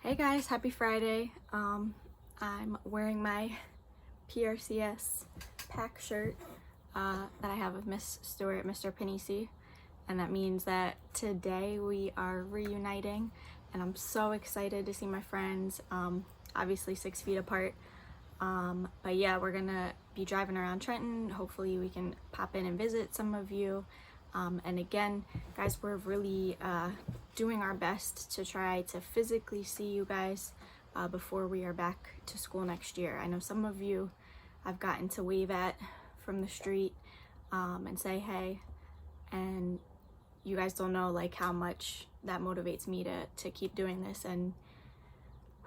Hey guys, happy Friday. I'm wearing my PRCS pack shirt that I have of Miss Stewart, Mr. Panisi, and that means that today we are reuniting, and I'm so excited to see my friends, obviously 6 feet apart. But yeah, we're gonna be driving around Trenton. Hopefully we can pop in and visit some of you. And again, guys, we're really doing our best to try to physically see you guys before we are back to school next year. I know some of you I've gotten to wave at from the street and say hey, and you guys don't know like how much that motivates me to keep doing this and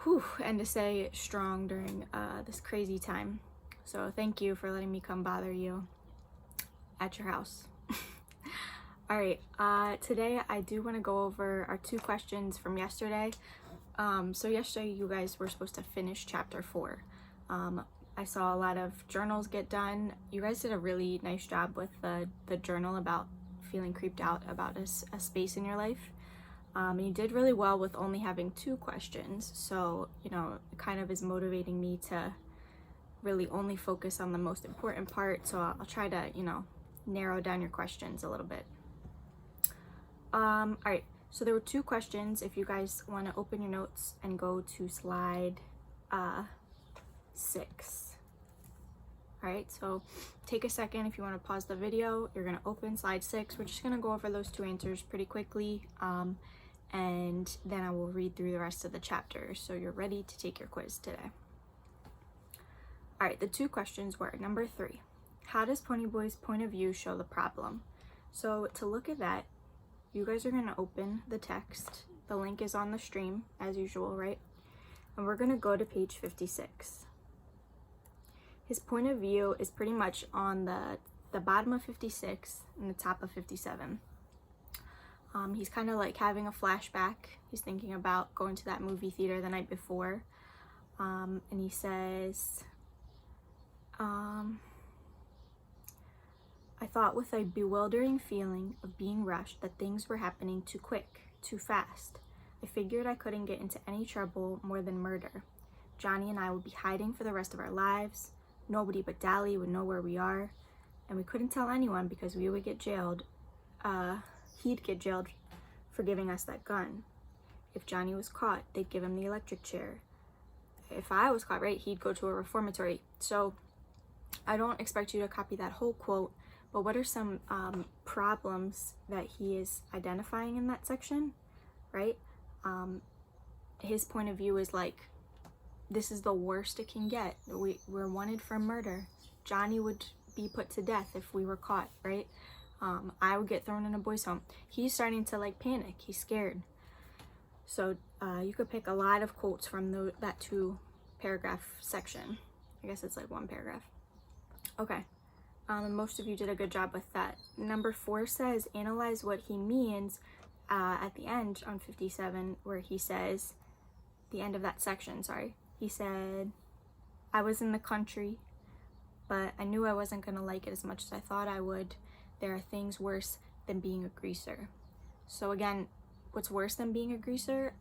to stay strong during this crazy time. So thank you for letting me come bother you at your house. All right, today I do want to go over our 2 questions from yesterday. So yesterday you guys were supposed to finish chapter 4. I saw a lot of journals get done. You guys did a really nice job with the journal about feeling creeped out about a space in your life. And you did really well with only having 2 questions. So, you know, it kind of is motivating me to really only focus on the most important part. So I'll try to, you know, narrow down your questions a little bit. All right, so there were 2 questions. If you guys want to open your notes and go to slide 6. All right, so take a second. If you want to pause the video, you're going to open slide 6. We're just going to go over those 2 answers pretty quickly, and then I will read through the rest of the chapter so you're ready to take your quiz today. All right, the 2 questions were number 3. How does Ponyboy's point of view show the problem? So to look at that, you guys are going to open the text. The link is on the stream as usual, right? And we're going to go to page 56. His point of view is pretty much on the bottom of 56 and the top of 57. He's kind of like having a flashback. He's thinking about going to that movie theater the night before. And he says, I thought with a bewildering feeling of being rushed that things were happening too quick, too fast. I figured I couldn't get into any trouble more than murder. Johnny and I would be hiding for the rest of our lives. Nobody but Dally would know where we are. And we couldn't tell anyone because we would get jailed. He'd get jailed for giving us that gun. If Johnny was caught, they'd give him the electric chair. If I was caught, right, he'd go to a reformatory. So I don't expect you to copy that whole quote, but what are some problems that he is identifying in that section, right? His point of view is like, this is the worst it can get. We're wanted for murder. Johnny would be put to death if we were caught, right? I would get thrown in a boys' home. He's starting to like panic. He's scared. So you could pick a lot of quotes from that 2-paragraph section. I guess it's like 1 paragraph. Okay. Most of you did a good job with that. Number 4 says, analyze what he means at the end on 57, where he says, the end of that section, sorry. He said, I was in the country, but I knew I wasn't going to like it as much as I thought I would. There are things worse than being a greaser. So again, what's worse than being a greaser?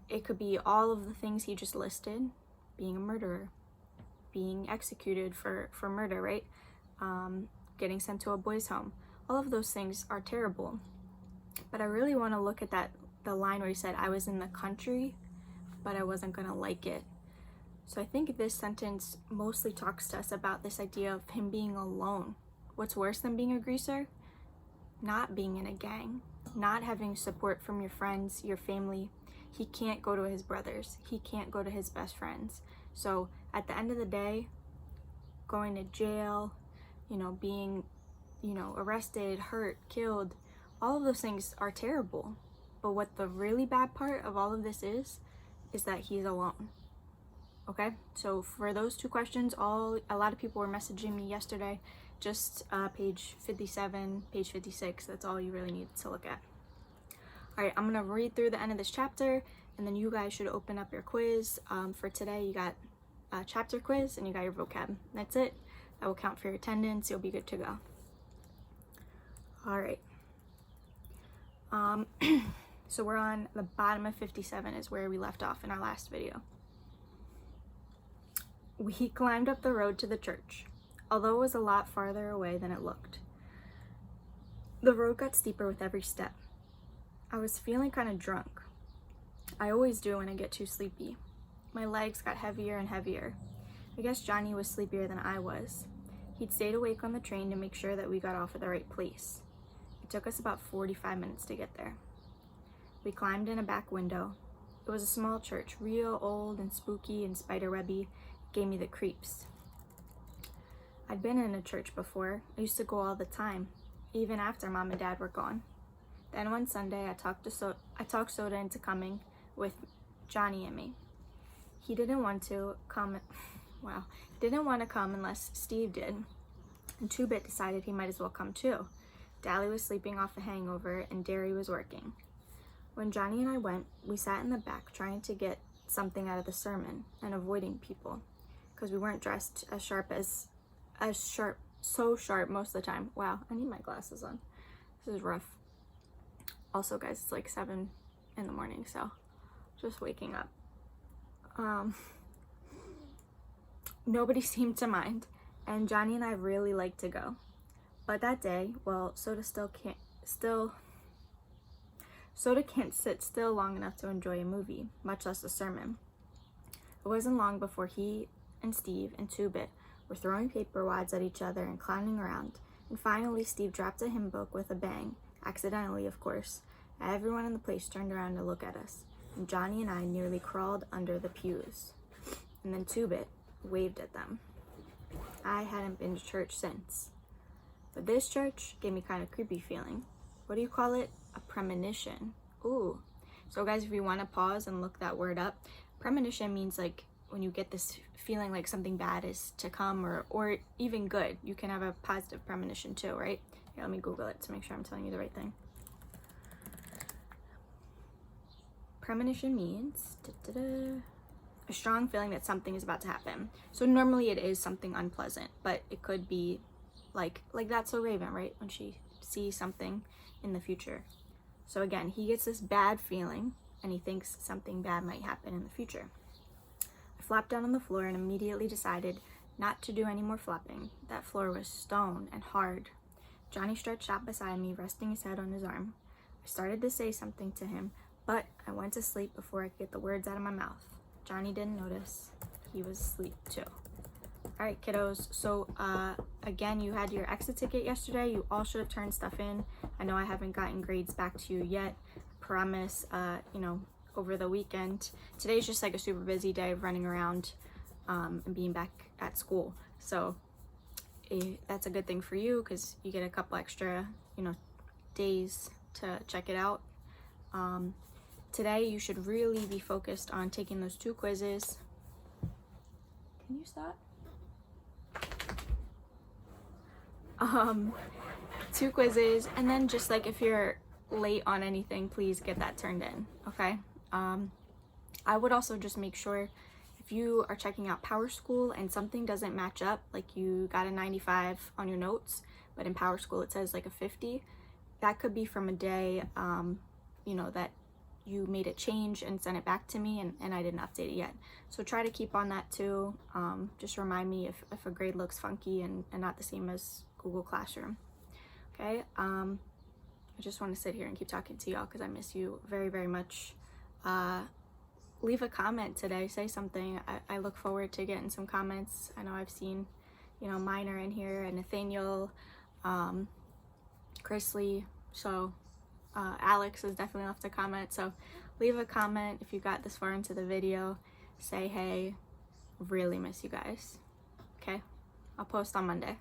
It could be all of the things he just listed. Being a murderer, being executed for murder, right? Getting sent to a boys' home. All of those things are terrible. But I really want to look at the line where he said, I was in the country, but I wasn't going to like it. So I think this sentence mostly talks to us about this idea of him being alone. What's worse than being a greaser? Not being in a gang, not having support from your friends, your family. He can't go to his brothers. He can't go to his best friends. So at the end of the day, going to jail, you know, being, you know, arrested, hurt, killed, all of those things are terrible. But what the really bad part of all of this is that he's alone. Okay, so for those 2 questions, a lot of people were messaging me yesterday, just page 57, page 56, that's all you really need to look at. All right, I'm gonna read through the end of this chapter, and then you guys should open up your quiz. For today, you got a chapter quiz and you got your vocab. That's it. That will count for your attendance. You'll be good to go. All right. So we're on the bottom of 57 is where we left off in our last video. We climbed up the road to the church, although it was a lot farther away than it looked. The road got steeper with every step. I was feeling kind of drunk. I always do when I get too sleepy. My legs got heavier and heavier. I guess Johnny was sleepier than I was. He'd stayed awake on the train to make sure that we got off at the right place. It took us about 45 minutes to get there. We climbed in a back window. It was a small church, real old and spooky and spiderwebby. It gave me the creeps. I'd been in a church before. I used to go all the time, even after Mom and Dad were gone. Then one Sunday, I talked Soda into coming with Johnny and me. He didn't want to come. Wow, didn't want to come unless Steve did. And Two-Bit decided he might as well come too. Dally was sleeping off a hangover, and Derry was working. When Johnny and I went, we sat in the back trying to get something out of the sermon and avoiding people, because we weren't dressed so sharp most of the time. Wow, I need my glasses on. This is rough. Also, guys, it's like 7 in the morning, so just waking up. Nobody seemed to mind, and Johnny and I really liked to go. But that day, well, Soda can't sit still long enough to enjoy a movie, much less a sermon. It wasn't long before he and Steve and Two-Bit were throwing paper wads at each other and clowning around, and finally Steve dropped a hymn book with a bang, accidentally of course. Everyone in the place turned around to look at us, and Johnny and I nearly crawled under the pews. And then Two-Bit waved at them. I hadn't been to church since. But this church gave me kind of creepy feeling. What do you call it? A premonition. Ooh. So guys, if you want to pause and look that word up, premonition means like when you get this feeling like something bad is to come, or even good. You can have a positive premonition too, right? Here, let me Google it to make sure I'm telling you the right thing. Premonition means a strong feeling that something is about to happen. So normally it is something unpleasant, but it could be like That's So Raven, right? When she sees something in the future. So again, he gets this bad feeling and he thinks something bad might happen in the future. I flopped down on the floor and immediately decided not to do any more flopping. That floor was stone and hard. Johnny stretched out beside me, resting his head on his arm. I started to say something to him, but I went to sleep before I could get the words out of my mouth. Johnny didn't notice. He was asleep too. All right, kiddos. So again, you had your exit ticket yesterday. You all should have turned stuff in. I know I haven't gotten grades back to you yet. Promise, over the weekend. Today's just like a super busy day of running around and being back at school. So that's a good thing for you because you get a couple extra, days to check it out. Today, you should really be focused on taking those 2 quizzes. Can you stop? 2 quizzes, and then just like if you're late on anything, please get that turned in, okay? I would also just make sure if you are checking out PowerSchool and something doesn't match up, like you got a 95 on your notes, but in PowerSchool it says like a 50, that could be from a day, that you made it change and sent it back to me and I didn't update it yet. So try to keep on that too. Just remind me if a grade looks funky and not the same as Google Classroom. Okay, I just want to sit here and keep talking to y'all because I miss you very, very much. Leave a comment today, say something. I look forward to getting some comments. I know I've seen, Minor in here and Nathaniel, Chrisley, so Alex has definitely left a comment, so leave a comment if you got this far into the video. Say hey, really miss you guys. Okay, I'll post on Monday.